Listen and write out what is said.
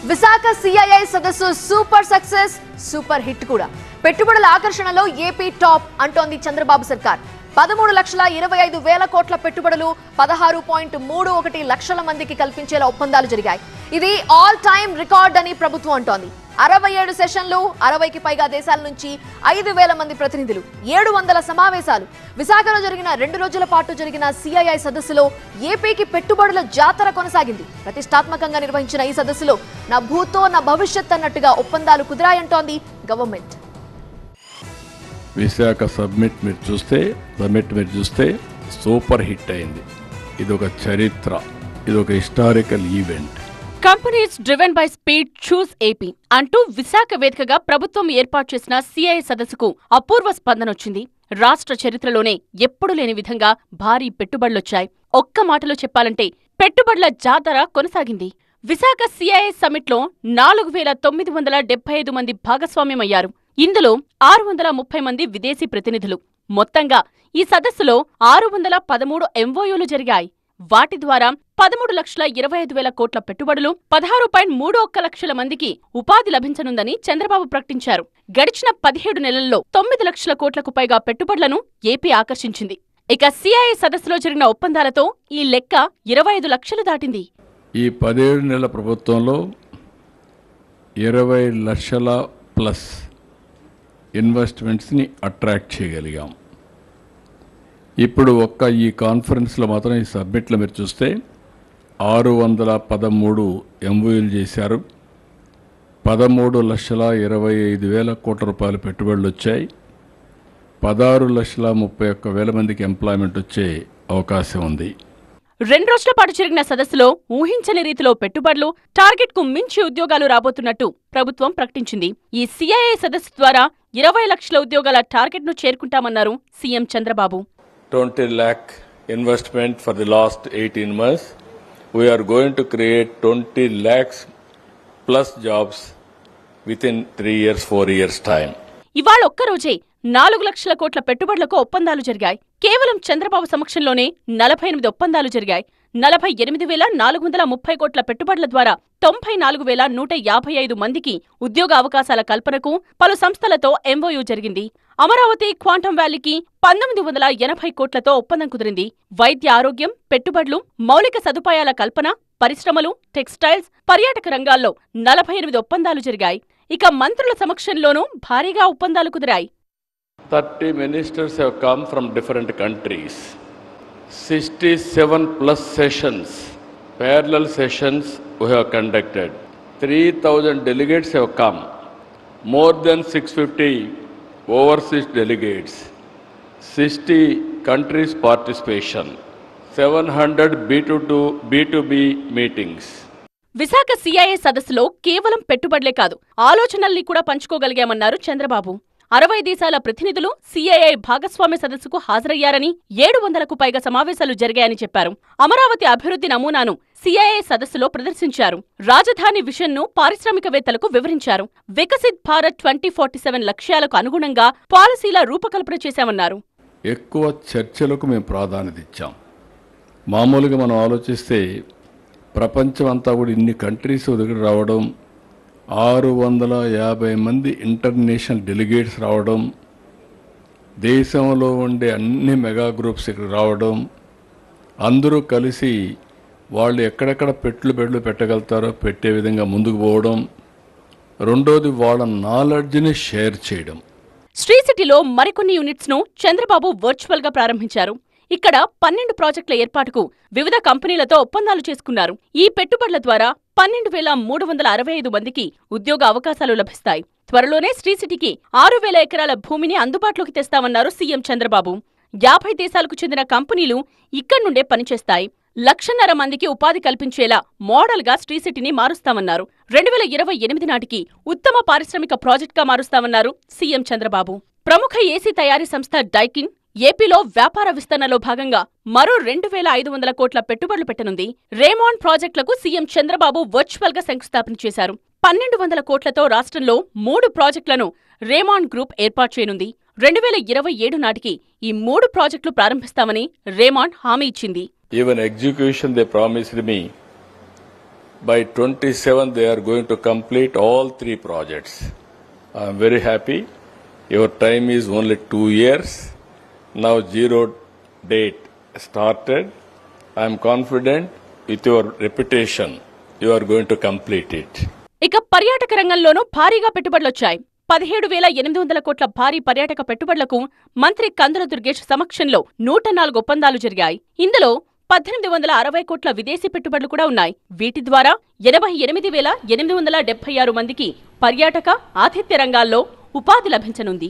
Visakha CII సదస్సు super success, super hit కూడా. పెట్టుబడుల ఆకర్షణలో ఏపీ టాప్ అంటోంది చంద్రబాబు సర్కార్. 13,25,000 కోట్ల పెట్టుబడులు 16.31 లక్షల మందికి కల్పించేలా ఒప్పందాలు జరిగాయి. ఇది ఆల్ టైమ్ రికార్డ్ అని ప్రభుత్వం అంటోంది. 67 సెషన్లు, 60కి పైగా దేశాల నుంచి 5,000 మంది ప్రతినిధులు, 700 సమావేశాలు. విశాఖలో జరిగిన 2 రోజుల పాటు జరిగిన సిఐఐ సదస్సులో ఏపీకి పెట్టుబడుల జాతర కొనసాగింది. ప్రతిష్టాత్మకంగా నిర్వహించిన ఈ సదస్సులో నా భూతో నా భవిష్యత్ అన్నట్టుగా ఒప్పందాలు కుదిరాయంటోంది గవర్నమెంట్. విశాఖ సమ్మిట్ మీరు చూస్తే సూపర్ హిట్ అయింది. ఇది ఒక చరిత్ర, ఇది ఒక historical event. Companies driven by speed choose AP అంటూ విశాఖ వేదికగా ప్రభుత్వం ఏర్పాటు చేసిన సిఐఐ సదస్సుకు అపూర్వ స్పందనొచ్చింది. రాష్ట్ర చరిత్రలోనే ఎప్పుడూ లేని విధంగా భారీ పెట్టుబడులొచ్చాయి. ఒక్క మాటలో చెప్పాలంటే పెట్టుబడుల జాతర కొనసాగింది. విశాఖ సిఐఐ సమ్మిట్లో 4,975 మంది భాగస్వామ్యమయ్యారు. ఇందులో 630 మంది విదేశీ ప్రతినిధులు. మొత్తంగా ఈ సదస్సులో 613 ఎంఓయూలు జరిగాయి. వాటి ద్వారా 13,25,000 కోట్ల పెట్టుబడులు, 16.31 లక్షల మందికి ఉపాధి లభించనుందని చంద్రబాబు ప్రకటించారు. గడిచిన 17 నెలల్లో 9 లక్షల కోట్లకు పైగా పెట్టుబడులను ఏపీ ఆకర్షించింది. ఇక సిఐఐ సదస్సులో జరిగిన ఒప్పందాలతో ఈ లెక్క 25 లక్షలు దాటింది. ఈ 17 నెలల ప్రభుత్వంలో 20 లక్షల ప్లస్ ఇన్వెస్ట్మెంట్స్ని అట్రాక్ట్ చేయగలిగాం. ఇప్పుడు ఈ కాన్ఫరెన్స్లో మాత్రం ఈ సబ్మిట్లో మీరు చూస్తే 613 ఎంఓయూలు చేశారు. 13,25,000 కోట్ల రూపాయల పెట్టుబడులు వచ్చాయి. 16,31,000 మందికి ఎంప్లాయ్మెంట్ వచ్చే అవకాశం ఉంది. 2 రోజుల పాటు జరిగిన సదస్సులో ఊహించని రీతిలో పెట్టుబడులు, టార్గెట్ కు మించి ఉద్యోగాలు రాబోతున్నట్టు ప్రభుత్వం ప్రకటించింది. ఈ సిఐఐ సదస్సు ద్వారా 20 లక్షల ఉద్యోగాల టార్గెట్ ను చేరుకుంటామన్నారు CM Chandrababu. 20 lakh investment for the last 18 months. We are going to create 20 lakhs plus jobs within 3 years, 4 years time. ఇవాళ ఒక్కరోజే 4 లక్షల కోట్ల పెట్టుబడులకు ఒప్పందాలు జరిగాయి. కేవలం చంద్రబాబు సమక్షంలోనే 48 ఒప్పందాలు జరిగాయి. 48,430 కోట్ల పెట్టుబడుల ద్వారా 94,155 మందికి ఉద్యోగ అవకాశాల కల్పనకు పలు సంస్థలతో ఎంఓయూ జరిగింది. అమరావతి క్వాంటమ్ వ్యాలీకి 1980 కోట్లతో ఒప్పందం కుదిరింది. వైద్య ఆరోగ్యం, పెట్టుబడులు, మౌలిక సదుపాయాల కల్పన, పరిశ్రమలు, టెక్స్టైల్స్, పర్యాటక రంగాల్లో 48 ఒప్పందాలు జరిగాయి. ఇక మంత్రుల సమక్షంలోనూ భారీగా ఒప్పందాలు కుదిరాయి. 30 ministers have come from different countries. 67 plus sessions, parallel sessions we have conducted. 3,000 delegates have come. More than 650 overseas delegates. 60 countries participation. 700 B2B meetings. Visakha CII సదస్సులో కేవలం పెట్టుబడులే కాదు, ఆలోచనల్ని కూడా పంచుకోగలిగామన్నారు చంద్రబాబు. 60 దేశాల ప్రతినిధులు సిఐఐ భాగస్వామ్య సదస్సుకు హాజరయ్యారని, 700కు పైగా సమావేశాలు జరిగాయని చెప్పారు. అమరావతి అభివృద్ధి నమూనాను సిఐఐ సదస్సులో ప్రదర్శించారు. రాజధాని విషన్ను పారిశ్రామికవేత్తలకు వివరించారు. వికసిత్ భారత్ 2047 లక్ష్యాలకు అనుగుణంగా పాలసీల రూపకల్పన చేశామన్నారు. ఎక్కువ చర్చలకు మేము ప్రాధాన్యత ఇచ్చాం. మామూలుగా మనం ఆలోచిస్తే ప్రపంచం అంతా కూడా ఇన్ని కంట్రీస్ దగ్గర రావడం, 650 మంది ఇంటర్నేషనల్ డెలిగేట్స్ రావడం, దేశంలో ఉండే అన్ని మెగా గ్రూప్స్ ఇక్కడ రావడం, అందరూ కలిసి వాళ్ళు ఎక్కడెక్కడ పెట్టుబడులు పెట్టగలుగుతారో పెట్టే విధంగా ముందుకు పోవడం, రెండోది వాళ్ళ నాలెడ్జ్ని షేర్ చేయడం. శ్రీ సిటీలో మరికొన్ని యూనిట్స్ ను చంద్రబాబు వర్చువల్ గా ప్రారంభించారు. ఇక్కడ 12 ప్రాజెక్టుల ఏర్పాటుకు వివిధ కంపెనీలతో ఒప్పందాలు చేసుకున్నారు. ఈ పెట్టుబడుల ద్వారా 12,365 మందికి ఉద్యోగ అవకాశాలు లభిస్తాయి. త్వరలోనే శ్రీ సిటీకి 6,000 ఎకరాల భూమిని అందుబాటులోకి తెస్తామన్నారు సీఎం చంద్రబాబు. 50 దేశాలకు చెందిన కంపెనీలు ఇక్కడి నుండే పనిచేస్తాయి. 1,50,000 మందికి ఉపాధి కల్పించేలా మోడల్ గా శ్రీ సిటీని మారుస్తామన్నారు. 2028 నాటికి ఉత్తమ పారిశ్రామిక ప్రాజెక్టుగా మారుస్తామన్నారు సీఎం చంద్రబాబు. ప్రముఖ ఏసీ తయారీ సంస్థ డైకిన్ ఏపీలో వ్యాపార విస్తరణలో భాగంగా మరో 2,500 కోట్ల పెట్టుబడులు పెట్టనుంది. రేమాండ్ ప్రాజెక్టులకు సీఎం చంద్రబాబు వర్చువల్ గా శంకుస్థాపన చేశారు. 1,200 కోట్లతో రాష్ట్రంలో 3 ప్రాజెక్టులను రేమాండ్ గ్రూప్ ఏర్పాటు చేయనుంది. 2027 నాటికి ఈ 3 ప్రాజెక్టులు ప్రారంభిస్తామని రేమాండ్ హామీ ఇచ్చింది. Even execution they promised me By 27, they are going to complete all 3 projects. I am very happy. Your time is only 2 years. Now zero date started. I am confident with your reputation, you are going to complete it. ఇక పర్యాటక రంగంలోనూ భారీగా పెట్టుబడులొచ్చాయి. 17,800 కోట్ల భారీ పర్యాటక పెట్టుబడులకు మంత్రి కందుల దుర్గేష్ సమక్షంలో 104 ఒప్పందాలు జరిగాయి. ఇందులో 1860 కోట్ల విదేశీ పెట్టుబడులు కూడా ఉన్నాయి. వీటి ద్వారా 88,876 మందికి పర్యాటక, ఆతిథ్య రంగాల్లో ఉపాధి లభించనుంది.